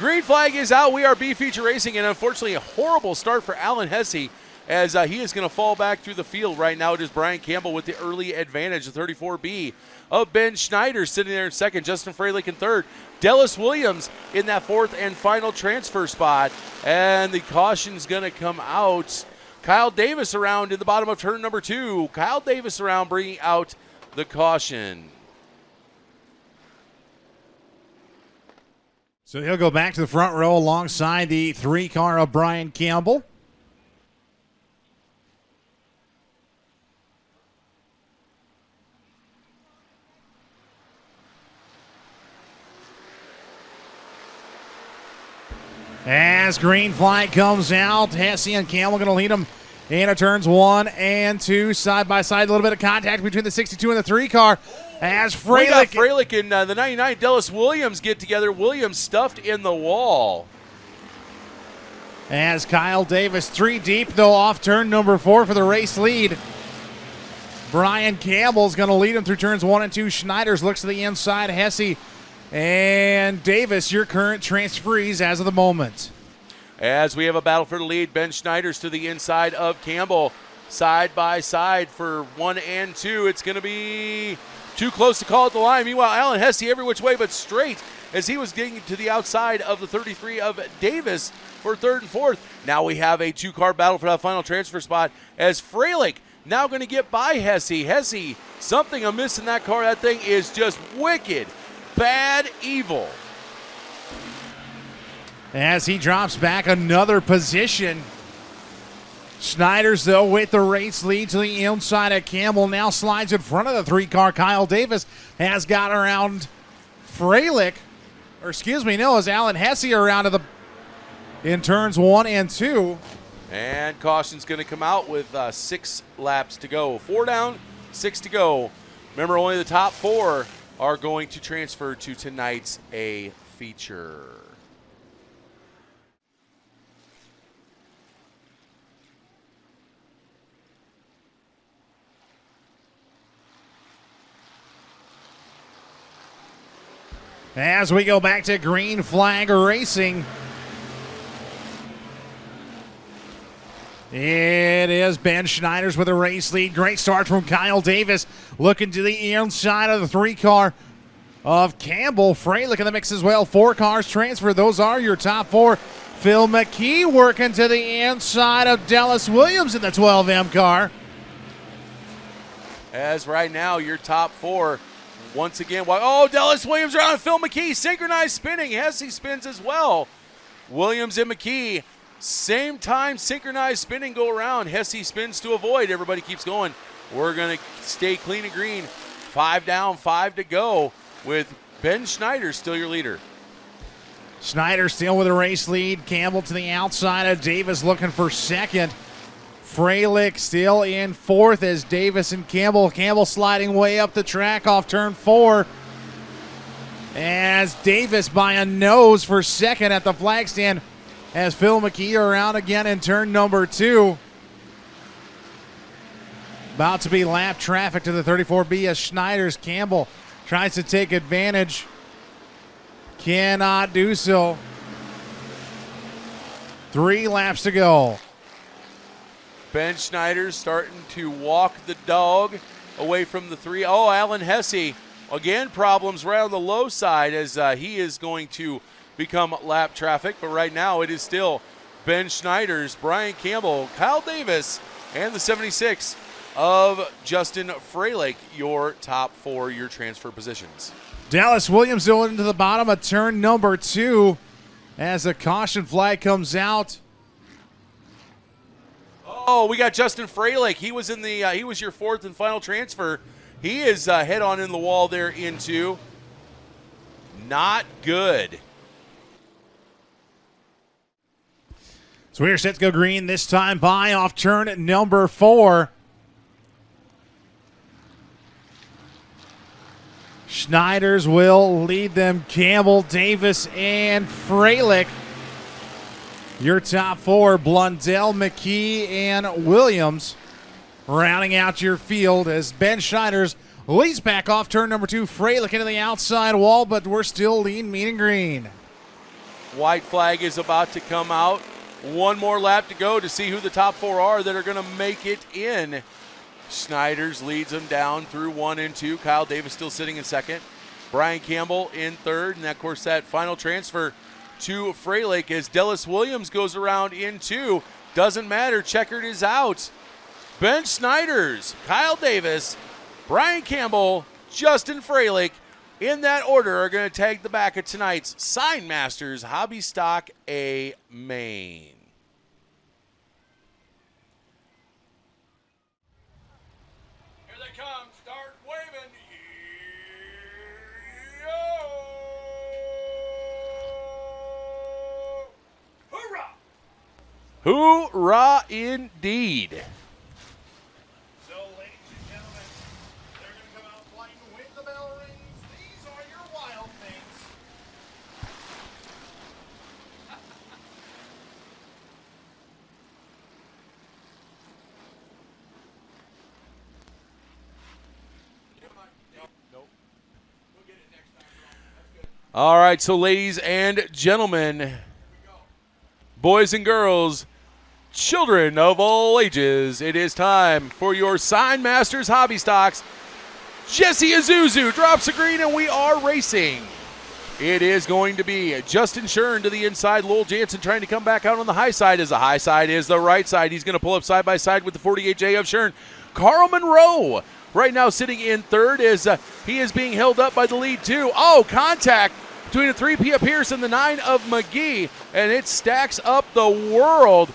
Green flag is out. We are B Feature Racing, and unfortunately a horrible start for Alan Hesse as he is going to fall back through the field. Right now it is Brian Campbell with the early advantage, the 34B of Ben Schneider sitting there in second, Justin Freilich in third, Dallas Williams in that fourth and final transfer spot, and the caution's going to come out. Kyle Davis around in the bottom of turn number 2. Kyle Davis around bringing out the caution. So he'll go back to the front row alongside the 3-car of Brian Campbell. As green flag comes out, Hesse and Campbell going to lead them into turns 1 and 2, side by side. A little bit of contact between the 62 and the 3-car. As Freilich and the 99 Dallas Williams get together. Williams stuffed in the wall. As Kyle Davis, 3 deep, though, off turn number 4 for the race lead. Brian Campbell's going to lead him through turns 1 and 2. Schneiders looks to the inside. Hesse and Davis, your current transferees as of the moment. As we have a battle for the lead, Ben Schneider's to the inside of Campbell. Side by side for 1 and 2. It's going to be too close to call it the line. Meanwhile, Alan Hesse every which way but straight as he was getting to the outside of the 33 of Davis for third and fourth. Now we have a 2-car battle for that final transfer spot as Freilich now going to get by Hesse. Hesse, something amiss in that car. That thing is just wicked, bad, evil. As he drops back another position. Schneiders, though, with the race lead to the inside of Campbell. Now slides in front of the 3-car. Kyle Davis has got around Freilich. As Alan Hesse around in turns 1 and 2. And caution's going to come out with 6 laps to go. 4 down, 6 to go. Remember, only the top 4 are going to transfer to tonight's A Feature. As we go back to green flag racing, it is Ben Schneiders with a race lead. Great start from Kyle Davis. Looking to the inside of the 3-car of Campbell. Freilich in the mix as well. 4 cars transfer. Those are your top 4. Phil McKee working to the inside of Dallas Williams in the 12M car. As right now, your top 4 once again. Oh, Dallas Williams around Phil McKee. Synchronized spinning. Hesse spins as well. Williams and McKee, same time synchronized spinning go around. Hesse spins to avoid. Everybody keeps going. We're going to stay clean and green. 5 down, 5 to go with Ben Schneider still your leader. Schneider still with a race lead. Campbell to the outside of Davis looking for second. Freilich still in fourth as Davis and Campbell. Campbell sliding way up the track off turn 4. As Davis by a nose for second at the flag stand as Phil McKee around again in turn number 2. About to be lap traffic to the 34B as Schneiders. Campbell tries to take advantage. Cannot do so. 3 laps to go. Ben Schneider starting to walk the dog away from the 3. Oh, Alan Hesse, again, problems right on the low side as he is going to become lap traffic. But right now it is still Ben Schneider's, Brian Campbell, Kyle Davis, and the 76 of Justin Freilich, your top 4, your transfer positions. Dallas Williams going into the bottom of turn number 2 as the caution flag comes out. Oh, we got Justin Freilich. He was in the he was your 4th and final transfer. He is head on in the wall there into. Not good. So we're set to go green this time by off turn number 4. Schneiders will lead them. Campbell, Davis, and Freilich. Your top 4, Blundell, McKee, and Williams. Rounding out your field as Ben Schneiders leads back off turn number 2. Freilich into the outside wall, but we're still lean, mean, and green. White flag is about to come out. One more lap to go to see who the top 4 are that are going to make it in. Schneiders leads them down through 1 and 2. Kyle Davis still sitting in second. Brian Campbell in third. And, of course, that final transfer to Freilich as Dallas Williams goes around in 2. Doesn't matter. Checkered is out. Ben Schneiders, Kyle Davis, Brian Campbell, Justin Freilich, in that order, are going to tag the back of tonight's Sign Masters Hobby Stock A main. Here they come. Start waving. Yo! Hoorah! Hoorah indeed. All right, so ladies and gentlemen, boys and girls, children of all ages, it is time for your Sign Masters Hobby Stocks. Jesse Azuzu drops a green and we are racing. It is going to be Justin Shern to the inside. Lowell Jansen trying to come back out on the high side as the high side is the right side. He's going to pull up side by side with the 48J of Shern. Carl Monroe right now sitting in third as he is being held up by the lead 2. Oh, contact between the 3P of Pierce and the 9 of McGee, and it stacks up the world.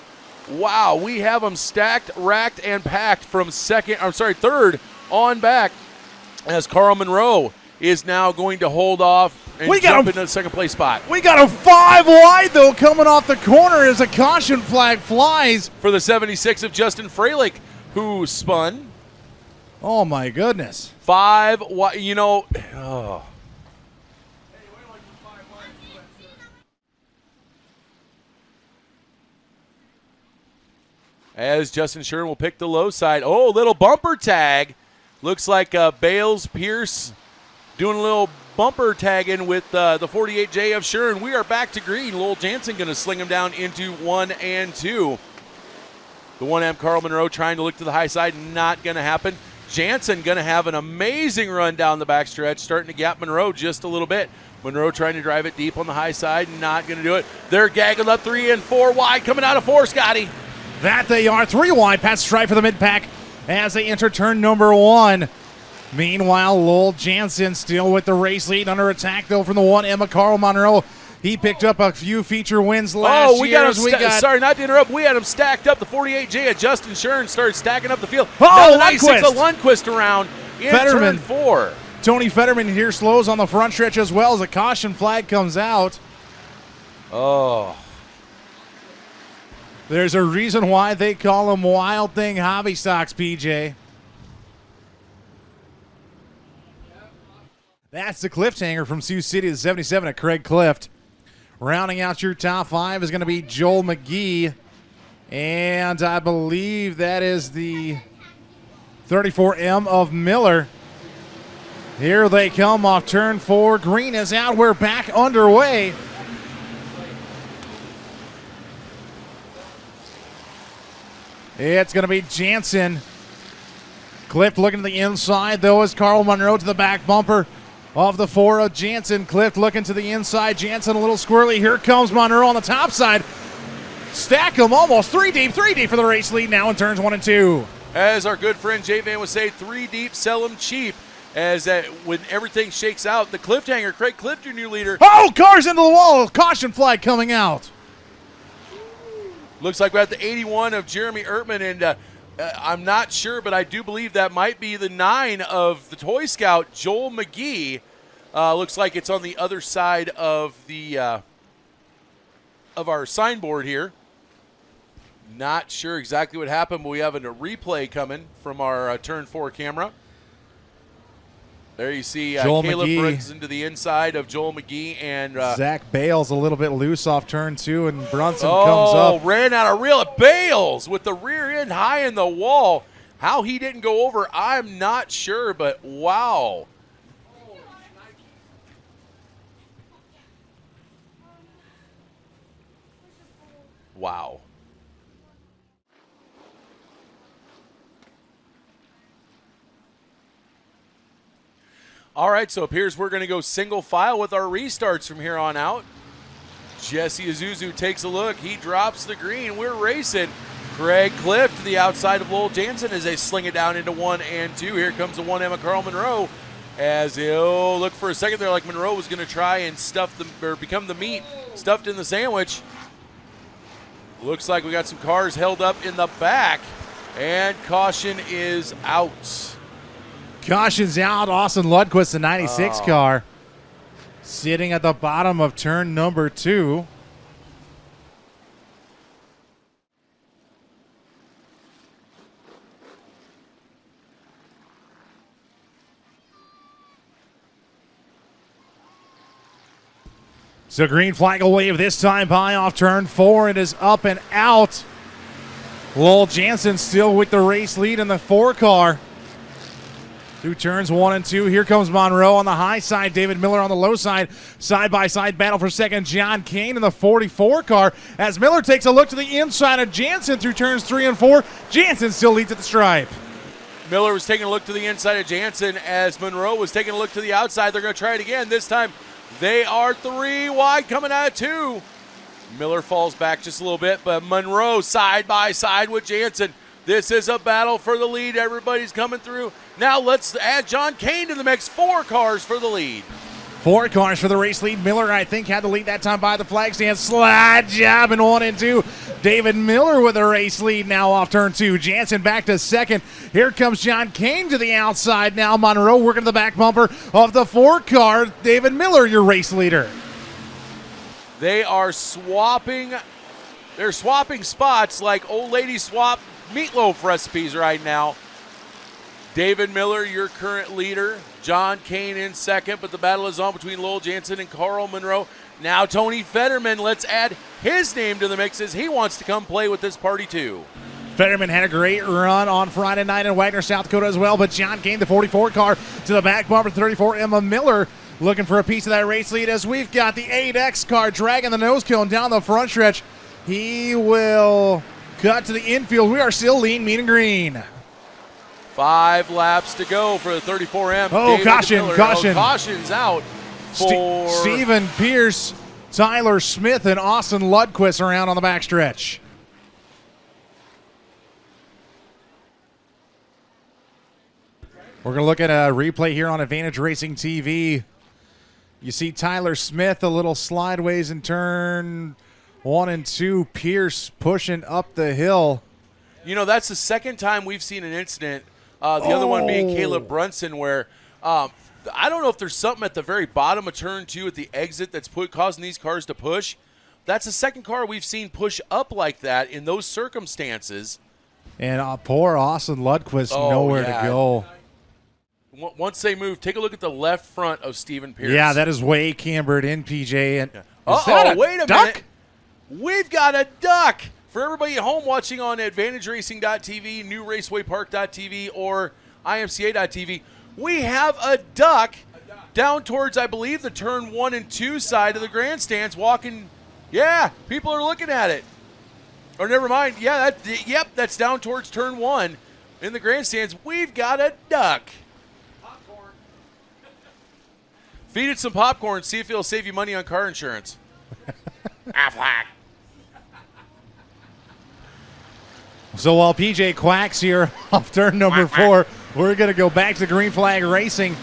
Wow, we have them stacked, racked, and packed from third on back as Carl Monroe is now going to hold off and jump into the second place spot. We got a 5 wide, though, coming off the corner as a caution flag flies. For the 76 of Justin Freilich, who spun. Oh, my goodness. 5 wide, oh. As Justin Shern will pick the low side. Oh, little bumper tag. Looks like Bales Pierce doing a little bumper tagging with the 48J of Shern. We are back to green. Lowell Jansen going to sling him down into 1 and 2. The 1M Carl Monroe trying to look to the high side. Not going to happen. Jansen going to have an amazing run down the backstretch, starting to gap Monroe just a little bit. Monroe trying to drive it deep on the high side. Not going to do it. They're gaggled up 3 and 4 wide coming out of 4, Scotty. That they are 3 wide past stripe for the mid-pack as they enter turn number 1. Meanwhile, Lowell Jansen still with the race lead, under attack though from the 1M Carl Monroe. He picked up a few feature wins last year. Sorry, not to interrupt. We had him stacked up. The 48J of Justin Shern started stacking up the field. Oh, Lundquist. Lundquist around in turn 4. Tony Fetterman here slows on the front stretch as well as a caution flag comes out. Oh. There's a reason why they call them Wild Thing Hobby Stocks, PJ. That's the Cliffhanger from Sioux City, the 77 of Craig Clift. Rounding out your top 5 is going to be Joel McGee. And I believe that is the 34M of Miller. Here they come off turn 4. Green is out. We're back underway. It's going to be Jansen. Clift looking to the inside, though, as Carl Monroe to the back bumper of the 4 of Jansen. Clift looking to the inside. Jansen a little squirrely. Here comes Monroe on the top side. Stack them almost 3 deep for the race lead now in turns 1 and 2. As our good friend Jay Van would say, 3 deep, sell them cheap. As when everything shakes out, the Cliffhanger, Craig Clift, your new leader. Oh, cars into the wall. Caution flag coming out. Looks like we're at the 81 of Jeremy Ertman, and I'm not sure, but I do believe that might be the 9 of the Toy Scout, Joel McGee. Looks like it's on the other side of the of our signboard here. Not sure exactly what happened, but we have a replay coming from our turn 4 camera. There you see Caleb Brunson to the inside of Joel McGee, and Zach Bales a little bit loose off turn 2, and Brunson comes up. Ran out of real Bales with the rear end high in the wall. How he didn't go over, I'm not sure, but wow. Wow. All right, so it appears we're going to go single file with our restarts from here on out. Jesse Azuzu takes a look. He drops the green. We're racing. Craig Cliff to the outside of Lowell Jansen as they sling it down into 1 and 2. Here comes the 1M of Carl Monroe as he'll look for a second there like Monroe was going to try and become the meat stuffed in the sandwich. Looks like we got some cars held up in the back, and caution is out. Caution's out. Austin Lundquist, the 96 car, sitting at the bottom of turn number 2. So green flag will wave this time by off turn 4. It is up and out. Lowell Jansen still with the race lead in the 4 car. Through turns 1 and 2. Here comes Monroe on the high side. David Miller on the low side. Side-by-side battle for second. John Kane in the 44 car. As Miller takes a look to the inside of Jansen through turns 3 and 4. Jansen still leads at the stripe. Miller was taking a look to the inside of Jansen as Monroe was taking a look to the outside. They're going to try it again. This time they are 3 wide coming out of 2. Miller falls back just a little bit, but Monroe side by side with Jansen. This is a battle for the lead. Everybody's coming through. Now let's add John Kane to the mix. 4 cars for the lead. 4 cars for the race lead. Miller, I think, had the lead that time by the flag stand. Slide job in 1 and 2. David Miller with a race lead now off turn 2. Jansen back to second. Here comes John Kane to the outside now. Monroe working the back bumper of the 4 car. David Miller, your race leader. They are swapping. They're swapping spots like old lady swap meatloaf recipes right now. David Miller, your current leader. John Kane in second, but the battle is on between Lowell Jansen and Carl Monroe. Now Tony Fetterman, let's add his name to the mix as he wants to come play with this party too. Fetterman had a great run on Friday night in Wagner, South Dakota as well, but John Kane, the 44 car, to the back bumper, 34, Emma Miller, looking for a piece of that race lead as we've got the 8X car dragging the nose cone down the front stretch. He will cut to the infield. We are still lean, mean, and green. 5 laps to go for the 34M. Oh, caution. Caution's out for Stephen Pierce, Tyler Smith, and Austin Lundquist around on the backstretch. We're going to look at a replay here on Advantage Racing TV. You see Tyler Smith a little slideways in turn 1 and 2. Pierce pushing up the hill. You know, that's the second time we've seen an incident. The other one being Caleb Brunson, where I don't know if there's something at the very bottom of turn 2 at the exit that's causing these cars to push. That's the second car we've seen push up like that in those circumstances. And poor Austin Lundquist nowhere to go. Once they move, take a look at the left front of Stephen Pierce. Yeah, that is way cambered in, PJ. And wait a minute. We've got a duck. For everybody at home watching on AdvantageRacing.tv, NewRacewayPark.tv, or IMCA.tv, we have a duck down towards, I believe, the turn 1 and 2 side of the grandstands walking. Yeah, people are looking at it. Or never mind. Yeah, that's down towards turn 1 in the grandstands. We've got a duck. Popcorn. Feed it some popcorn. See if it'll save you money on car insurance. Affleck. So while PJ quacks here off turn number 4, we're going to go back to Green Flag Racing.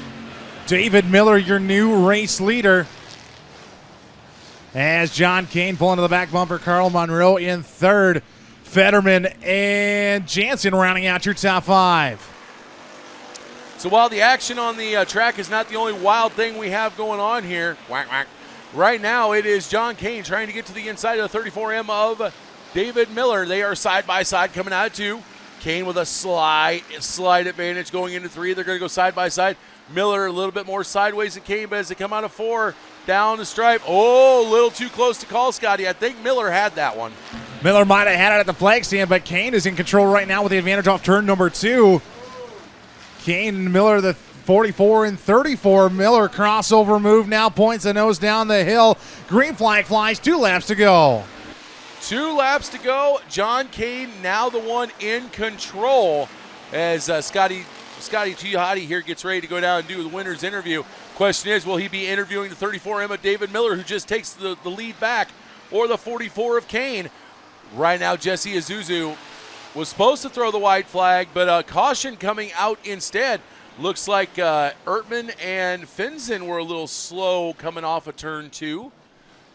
David Miller, your new race leader. As John Kane pulling to the back bumper, Carl Monroe in third. Fetterman and Jansen rounding out your top 5. So while the action on the track is not the only wild thing we have going on here, right now it is John Kane trying to get to the inside of the 34M of David Miller. They are side by side coming out of 2. Kane with a slight advantage going into 3. They're going to go side by side. Miller a little bit more sideways than Kane, but as they come out of 4, down the stripe. Oh, a little too close to call, Scotty. I think Miller had that one. Miller might have had it at the flag stand, but Kane is in control right now with the advantage off turn number 2. Kane and Miller, the 44 and 34. Miller crossover move now, points the nose down the hill. Green flag flies, 2 laps to go. 2 laps to go. John Kane now the one in control as Scotty Tujihadi here gets ready to go down and do the winner's interview. Question is, will he be interviewing the 34 Emma David Miller, who just takes the lead back, or the 44 of Kane? Right now, Jesse Azuzu was supposed to throw the white flag, but caution coming out instead. Looks like Ertman and Finzen were a little slow coming off of turn 2.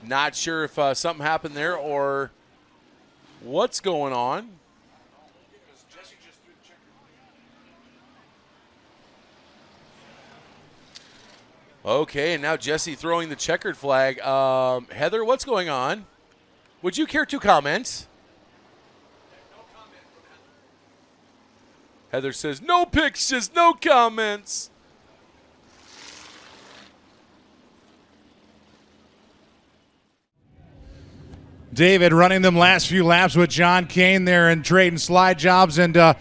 Not sure if something happened there or what's going on. Okay, and now Jesse throwing the checkered flag. Heather, what's going on? Would you care to comment? No comment from Heather says, no pictures, no comments. David running them last few laps with John Kane there and trading slide jobs and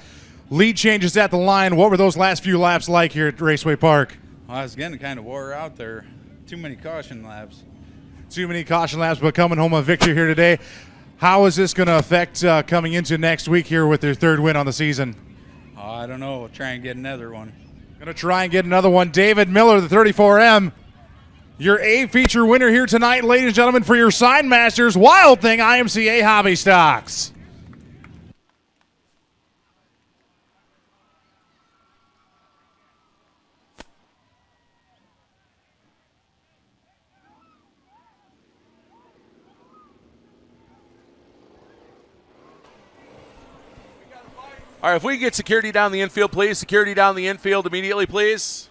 lead changes at the line. What were those last few laps like here at Raceway Park? Well, I was getting kind of wore out there. Too many caution laps. Too many caution laps, but coming home a victory here today. How is this going to affect coming into next week here with their 3rd win on the season? I don't know. We'll try and get another one. Going to try and get another one. David Miller, the 34M. Your A feature winner here tonight, ladies and gentlemen, for your Sign Masters Wild Thing IMCA Hobby Stocks. All right, if we can get security down the infield, please. Security down the infield immediately, please.